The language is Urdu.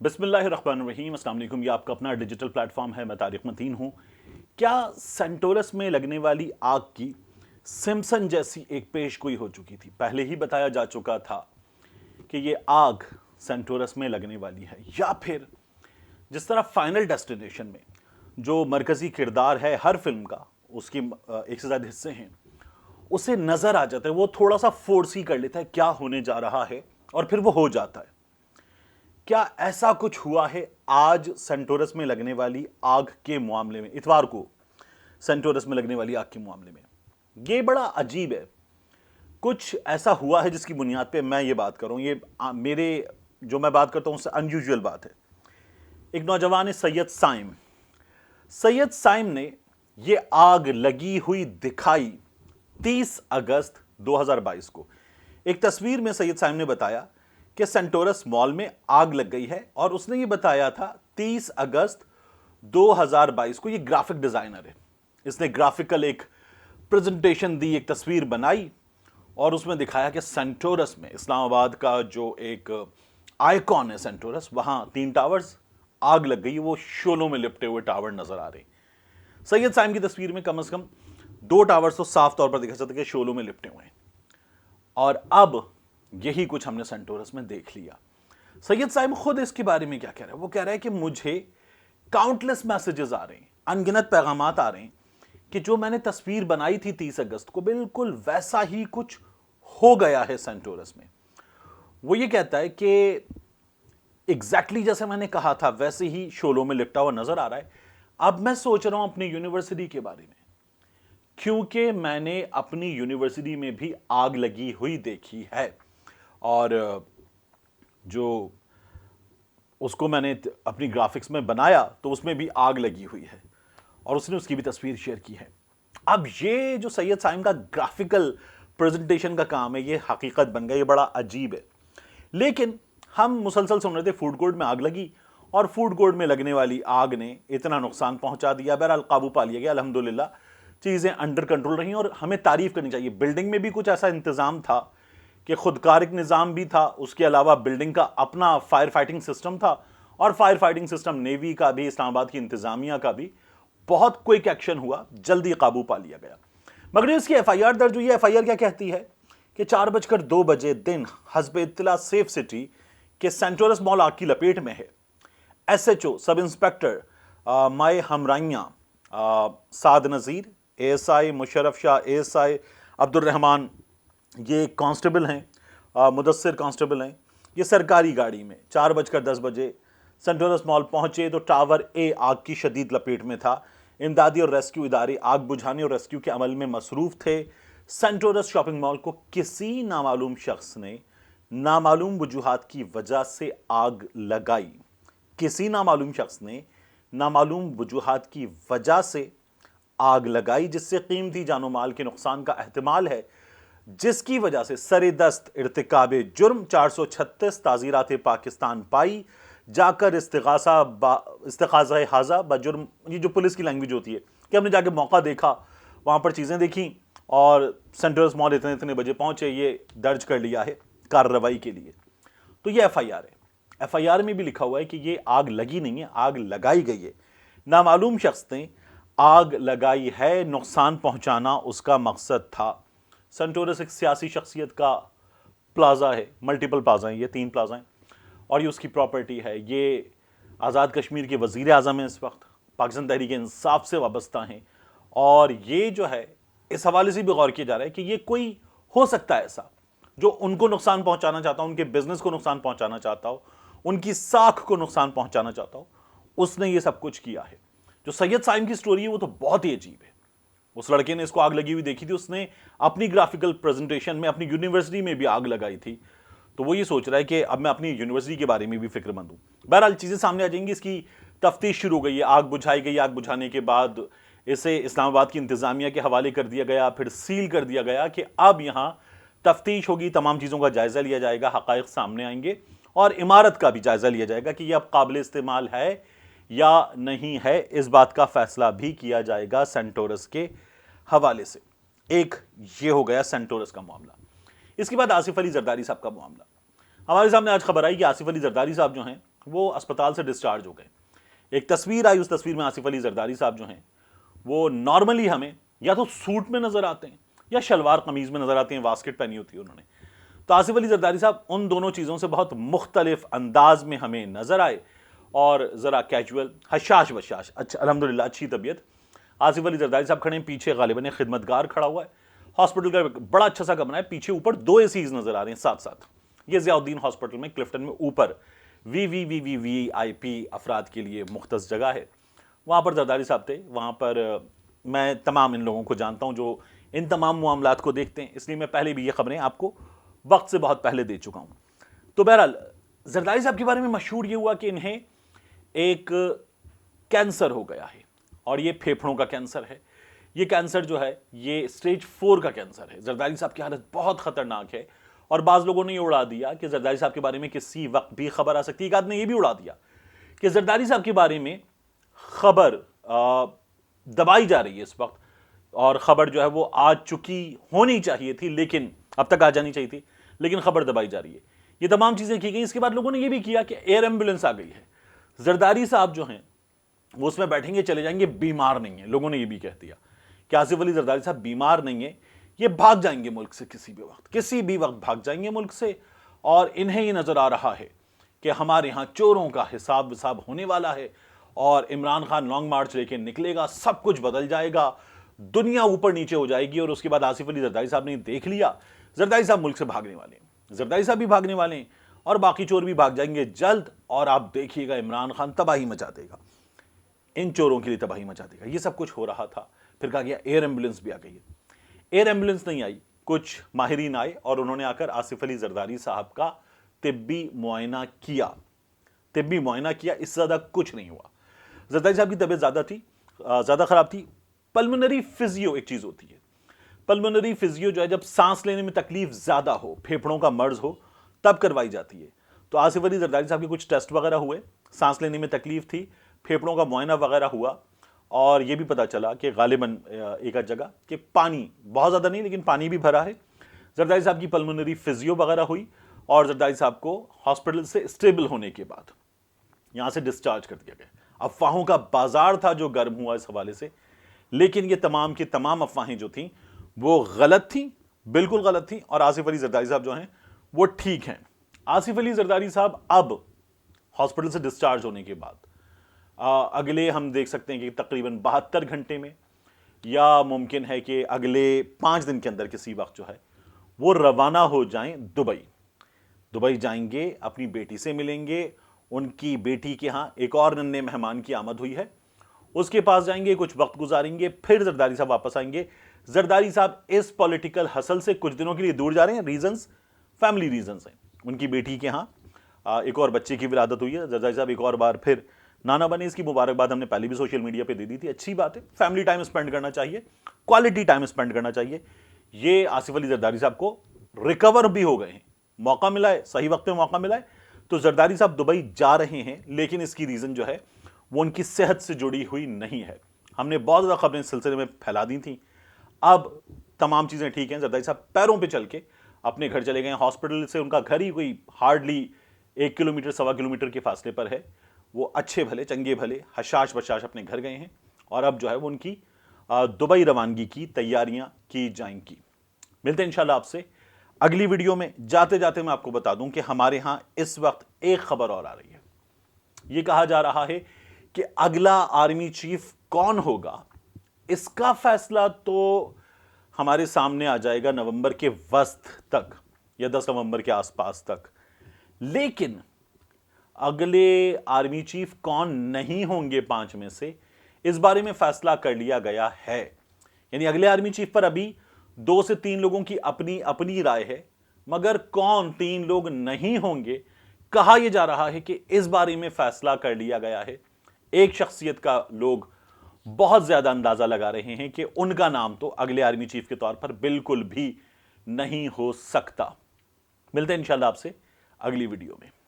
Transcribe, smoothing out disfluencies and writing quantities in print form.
بسم اللہ الرحمن الرحیم۔ السلام علیکم۔ یہ آپ کا اپنا ڈیجیٹل پلیٹ فارم ہے، میں طارق متین ہوں۔ کیا سینٹورس میں لگنے والی آگ کی سمسن جیسی ایک پیش گوئی ہو چکی تھی؟ پہلے ہی بتایا جا چکا تھا کہ یہ آگ سینٹورس میں لگنے والی ہے، یا پھر جس طرح فائنل ڈیسٹینیشن میں جو مرکزی کردار ہے ہر فلم کا، اس کی ایک سے زیادہ حصے ہیں، اسے نظر آ جاتا ہے، وہ تھوڑا سا فورس ہی کر لیتا ہے کیا ہونے جا رہا ہے، اور پھر وہ ہو جاتا ہے۔ کیا ایسا کچھ ہوا ہے آج سینٹورس میں لگنے والی آگ کے معاملے میں؟ اتوار کو سینٹورس میں لگنے والی آگ کے معاملے میں یہ بڑا عجیب ہے۔ کچھ ایسا ہوا ہے جس کی بنیاد پہ میں یہ بات کروں، یہ میرے جو میں بات کرتا ہوں اس سے انیوژول بات ہے۔ ایک نوجوان سید سائم نے یہ آگ لگی ہوئی دکھائی 30 اگست 2022 کو۔ ایک تصویر میں سید سائم نے بتایا کہ سینٹورس مال میں آگ لگ گئی ہے، اور اس نے یہ بتایا تھا 30 اگست 2022 کو۔ یہ گرافک ڈیزائنر ہے، اس نے گرافیکل ایک پریزنٹیشن دی، ایک تصویر بنائی، اور اس میں دکھایا کہ سینٹورس میں، اسلام آباد کا جو ایک آئیکن ہے سینٹورس، وہاں 3 ٹاورز آگ لگ گئی، وہ شعلوں میں لپٹے ہوئے ٹاور نظر آ رہے ہیں۔ سید سائم کی تصویر میں کم از کم 2 ٹاورز تو صاف طور پر دکھا سکتے کہ شعلوں میں لپٹے ہوئے ہیں، اور اب یہی کچھ ہم نے سینٹورس میں دیکھ لیا۔ سید سائم خود اس کے بارے میں کیا کہہ رہا ہے؟ وہ کہہ رہا ہے کہ مجھے کاؤنٹلیس میسیجز آ رہے ہیں، انگنت پیغامات آ رہے ہیں کہ جو میں نے تصویر بنائی تھی 30 اگست کو، بالکل ویسا ہی کچھ ہو گیا ہے سینٹورس میں۔ وہ یہ کہتا ہے کہ ایگزیکٹلی جیسے میں نے کہا تھا ویسے ہی شعلوں میں لپٹا ہوا نظر آ رہا ہے۔ اب میں سوچ رہا ہوں اپنی یونیورسٹی کے بارے میں، کیونکہ میں نے اپنی یونیورسٹی میں بھی آگ لگی ہوئی دیکھی ہے، اور جو اس کو میں نے اپنی گرافکس میں بنایا تو اس میں بھی آگ لگی ہوئی ہے، اور اس نے اس کی بھی تصویر شیئر کی ہے۔ اب یہ جو سید سائم کا گرافیکل پریزنٹیشن کا کام ہے، یہ حقیقت بن گیا، یہ بڑا عجیب ہے۔ لیکن ہم مسلسل سن رہے تھے فوڈ کورٹ میں آگ لگی، اور فوڈ کورٹ میں لگنے والی آگ نے اتنا نقصان پہنچا دیا، بہرحال قابو پا لیا گیا، الحمدللہ چیزیں انڈر کنٹرول رہی، اور ہمیں تعریف کرنی چاہیے۔ بلڈنگ میں بھی کچھ ایسا انتظام تھا کہ خودکار نظام بھی تھا، اس کے علاوہ بلڈنگ کا اپنا فائر فائٹنگ سسٹم تھا، اور فائر فائٹنگ سسٹم نیوی کا بھی، اسلام آباد کی انتظامیہ کا بھی بہت کوئک ایکشن ہوا، جلدی قابو پا لیا گیا۔ مگر اس کی ایف آئی آر درج ہوئی ہے۔ ایف آئی آر کیا کہتی ہے کہ 4:02 دن حسب اطلاع سیف سٹی کے سینٹورس مال آگ کی لپیٹ میں ہے۔ S H O sub inspector مائے ہمرائیاں Saad Nazir, A S I Musharraf Shah, A S I Abdul Rehman, یہ کانسٹیبل ہیں، مدثر کانسٹیبل ہیں، یہ سرکاری گاڑی میں 4:10 سینٹورس مال پہنچے تو ٹاور اے آگ کی شدید لپیٹ میں تھا۔ امدادی اور ریسکیو ادارے آگ بجھانے اور ریسکیو کے عمل میں مصروف تھے۔ سینٹورس شاپنگ مال کو کسی نامعلوم شخص نے نامعلوم وجوہات کی وجہ سے آگ لگائی۔ کسی نامعلوم شخص نے نامعلوم وجوہات کی وجہ سے آگ لگائی، جس سے قیمتی جان و مال کے نقصان کا احتمال ہے، جس کی وجہ سے سر دست ارتکاب جرم 436 تعزیرات پاکستان پائی جا کر استغاثہ حاضہ بجرم، یہ جو پولیس کی لینگویج ہوتی ہے کہ ہم نے جا کے موقع دیکھا، وہاں پر چیزیں دیکھیں، اور سینٹورس مال اتنے بجے پہنچے، یہ درج کر لیا ہے کارروائی کے لیے۔ تو یہ ایف آئی آر ہے۔ ایف آئی آر میں بھی لکھا ہوا ہے کہ یہ آگ لگی نہیں ہے، آگ لگائی گئی ہے، نامعلوم شخص نے آگ لگائی ہے، نقصان پہنچانا اس کا مقصد تھا۔ سینٹورس ایک سیاسی شخصیت کا پلازا ہے، ملٹیپل پلازا ہیں، یہ 3 پلازا ہیں، اور یہ اس کی پراپرٹی ہے۔ یہ آزاد کشمیر کے وزیر اعظم ہیں، اس وقت پاکستان تحریک انصاف سے وابستہ ہیں، اور یہ جو ہے اس حوالے سے بھی غور کیا جا رہا ہے کہ یہ کوئی ہو سکتا ہے ایسا جو ان کو نقصان پہنچانا چاہتا ہو، ان کے بزنس کو نقصان پہنچانا چاہتا ہو، ان کی ساکھ کو نقصان پہنچانا چاہتا ہو، اس نے یہ سب کچھ کیا ہے۔ جو سید سائم کی سٹوری ہے وہ تو بہت ہی عجیب ہے۔ اس لڑکے نے اس کو آگ لگی ہوئی دیکھی تھی، اس نے اپنی گرافیکل پریزنٹیشن میں اپنی یونیورسٹی میں بھی آگ لگائی تھی، تو وہ یہ سوچ رہا ہے کہ اب میں اپنی یونیورسٹی کے بارے میں بھی فکر مند ہوں۔ بہرحال چیزیں سامنے آ جائیں گی، اس کی تفتیش شروع ہو گئی ہے، آگ بجھائی گئی، آگ بجھانے کے بعد اسے اسلام آباد کی انتظامیہ کے حوالے کر دیا گیا، پھر سیل کر دیا گیا کہ اب یہاں تفتیش ہوگی، تمام چیزوں کا جائزہ لیا جائے گا، حقائق سامنے آئیں گے، اور عمارت کا بھی جائزہ لیا جائے گا کہ یہ اب قابل استعمال ہے یا نہیں ہے، اس بات کا فیصلہ بھی کیا جائے گا سینٹورس کے حوالے سے۔ ایک یہ ہو گیا سینٹورس کا معاملہ۔ اس کے بعد آصف علی زرداری صاحب کا معاملہ۔ ہمارے سامنے آج خبر آئی کہ آصف علی زرداری صاحب جو ہیں وہ اسپتال سے ڈسچارج ہو گئے. ایک تصویر آئی, اس تصویر میں آصف علی زرداری صاحب جو ہیں وہ نارملی ہمیں یا تو سوٹ میں نظر آتے ہیں یا شلوار قمیض میں نظر آتے ہیں, واسکٹ پہنی ہوتی ہے انہوں نے. تو آصف علی زرداری صاحب ان دونوں چیزوں سے بہت مختلف انداز میں ہمیں نظر آئے, اور ذرا کیجول, حشاش بشاش, اچھا الحمدللہ اچھی طبیعت. آصف علی زرداری صاحب کھڑے ہیں, پیچھے غالباً خدمتگار کھڑا ہوا ہے. ہاسپٹل کا بڑا اچھا سا کمرہ ہے, پیچھے اوپر 2 ACs نظر آ رہے ہیں ساتھ ساتھ. یہ ضیاء الدین ہاسپٹل میں کلفٹن میں اوپر VIP افراد کے لیے مختص جگہ ہے. وہاں پر زرداری صاحب تھے. وہاں پر میں تمام ان لوگوں کو جانتا ہوں جو ان تمام معاملات کو دیکھتے ہیں, اس لیے میں پہلے بھی یہ خبریں آپ کو وقت سے بہت پہلے دے چکا ہوں. تو بہرحال زرداری صاحب کے بارے میں مشہور یہ ہوا کہ انہیں ایک کینسر ہو گیا ہے, اور یہ پھیپھڑوں کا کینسر ہے. یہ کینسر جو ہے یہ سٹیج 4 کا کینسر ہے. زرداری صاحب کی حالت بہت خطرناک ہے, اور بعض لوگوں نے یہ اڑا دیا کہ زرداری صاحب کے بارے میں کسی وقت بھی خبر آ سکتی ہے. ایک آدمی نے یہ بھی اڑا دیا کہ زرداری صاحب کے بارے میں خبر دبائی جا رہی ہے اس وقت, اور خبر جو ہے وہ آ چکی ہونی چاہیے تھی, لیکن اب تک آ جانی چاہیے تھی, لیکن خبر دبائی جا رہی ہے. یہ تمام چیزیں کی گئی. اس کے بعد لوگوں نے یہ بھی کیا کہ ایئر ایمبولینس آ گئی ہے. زرداری صاحب جو ہیں وہ اس میں بیٹھیں گے, چلے جائیں گے, بیمار نہیں ہیں. لوگوں نے یہ بھی کہہ دیا کہ آصف علی زرداری صاحب بیمار نہیں ہیں, یہ بھاگ جائیں گے ملک سے کسی بھی وقت بھاگ جائیں گے ملک سے. اور انہیں یہ نظر آ رہا ہے کہ ہمارے ہاں چوروں کا حساب وصاب ہونے والا ہے, اور عمران خان لانگ مارچ لے کے نکلے گا, سب کچھ بدل جائے گا, دنیا اوپر نیچے ہو جائے گی. اور اس کے بعد آصف علی زرداری صاحب نے دیکھ لیا, زرداری صاحب ملک سے بھاگنے والے ہیں, زرداری صاحب بھی بھاگنے والے ہیں, اور باقی چور بھی بھاگ جائیں گے جلد. اور آپ دیکھیے گا عمران خان تباہی مچا دے گا, ان چوروں کے لیے تباہی مچا دے گا. یہ سب کچھ ہو رہا تھا. پھر کہا گیا ایئر ایمبولینس بھی آ گئی ہے. ایئر ایمبولینس نہیں آئی, کچھ ماہرین آئے اور انہوں نے آ کر آصف علی زرداری صاحب کا طبی معائنہ کیا. اس سے زیادہ کچھ نہیں ہوا. زرداری صاحب کی طبیعت زیادہ خراب تھی. پلمونری فزیو ایک چیز ہوتی ہے. پلمونری فزیو جو ہے جب سانس لینے میں تکلیف زیادہ ہو, پھیپھڑوں کا مرض ہو, تب کروائی جاتی ہے. تو آصف علی زرداری صاحب کے کچھ ٹیسٹ وغیرہ ہوئے, سانس لینے میں تکلیف تھی, پھیپھڑوں کا معائنہ وغیرہ ہوا, اور یہ بھی پتا چلا کہ غالباً ایک جگہ کہ پانی بہت زیادہ نہیں لیکن پانی بھی بھرا ہے. زرداری صاحب کی پلمونری فزیو وغیرہ ہوئی, اور زرداری صاحب کو ہاسپٹل سے اسٹیبل ہونے کے بعد یہاں سے ڈسچارج کر دیا گیا. افواہوں کا بازار تھا جو گرم ہوا اس حوالے سے, لیکن یہ تمام کی تمام افواہیں جو تھیں وہ غلط تھیں, بالکل غلط تھیں. اور آصف علی زرداری صاحب جو ہیں وہ ٹھیک ہیں. آصف علی زرداری صاحب اب ہاسپٹل سے ڈسچارج ہونے کے بعد اگلے ہم دیکھ سکتے ہیں کہ تقریباً 72 گھنٹے میں, یا ممکن ہے کہ اگلے 5 دن کے اندر کسی وقت جو ہے وہ روانہ ہو جائیں دبئی جائیں گے, اپنی بیٹی سے ملیں گے. ان کی بیٹی کے ہاں ایک اور ننھے مہمان کی آمد ہوئی ہے, اس کے پاس جائیں گے, کچھ وقت گزاریں گے, پھر زرداری صاحب واپس آئیں گے. زرداری صاحب اس پولیٹیکل ہسل سے کچھ دنوں کے لیے دور جا رہے ہیں. ریزنز فیملی ریزنز ہیں. ان کی بیٹی کے ہاں ایک اور بچے کی ولادت ہوئی ہے. زرداری صاحب ایک اور بار پھر نانا بنے, اس کی مبارکباد ہم نے پہلے بھی سوشل میڈیا پہ دے دی تھی. اچھی بات ہے, فیملی ٹائم اسپینڈ کرنا چاہیے, کوالٹی ٹائم اسپینڈ کرنا چاہیے. یہ آصف علی زرداری صاحب کو ریکور بھی ہو گئے ہیں, موقع ملا ہے, صحیح وقت میں موقع ملا ہے. تو زرداری صاحب دبئی جا رہے ہیں, لیکن اس کی ریزن جو ہے وہ ان کی صحت سے جڑی ہوئی نہیں ہے. ہم نے بہت زیادہ خبریں اس سلسلے میں پھیلا دی تھیں. اب تمام چیزیں ٹھیک ہیں. زرداری صاحب پیروں پہ چل کے اپنے گھر چلے گئے. ہاسپٹل سے ان کا گھر ہی کوئی ہارڈلی 1 کلومیٹر 1.25 کلومیٹر کے فاصلے پر ہے. وہ اچھے بھلے چنگے بھلے حشاش بشاش اپنے گھر گئے ہیں, اور اب جو ہے وہ ان کی دبئی روانگی کی تیاریاں کی جائیں گی. ملتے ہیں انشاءاللہ آپ سے اگلی ویڈیو میں. جاتے جاتے میں آپ کو بتا دوں کہ ہمارے ہاں اس وقت ایک خبر اور آ رہی ہے. یہ کہا جا رہا ہے کہ اگلا آرمی چیف کون ہوگا, اس کا فیصلہ تو ہمارے سامنے آ جائے گا نومبر کے وسط تک یا 10 نومبر کے آس پاس تک. لیکن اگلے آرمی چیف کون نہیں ہوں گے 5 میں سے, اس بارے میں فیصلہ کر لیا گیا ہے. یعنی اگلے آرمی چیف پر ابھی 2 سے 3 لوگوں کی اپنی رائے ہے, مگر کون 3 لوگ نہیں ہوں گے, کہا یہ جا رہا ہے کہ اس بارے میں فیصلہ کر لیا گیا ہے. ایک شخصیت کا لوگ بہت زیادہ اندازہ لگا رہے ہیں کہ ان کا نام تو اگلے آرمی چیف کے طور پر بالکل بھی نہیں ہو سکتا. ملتے ہیں انشاءاللہ آپ سے اگلی ویڈیو میں.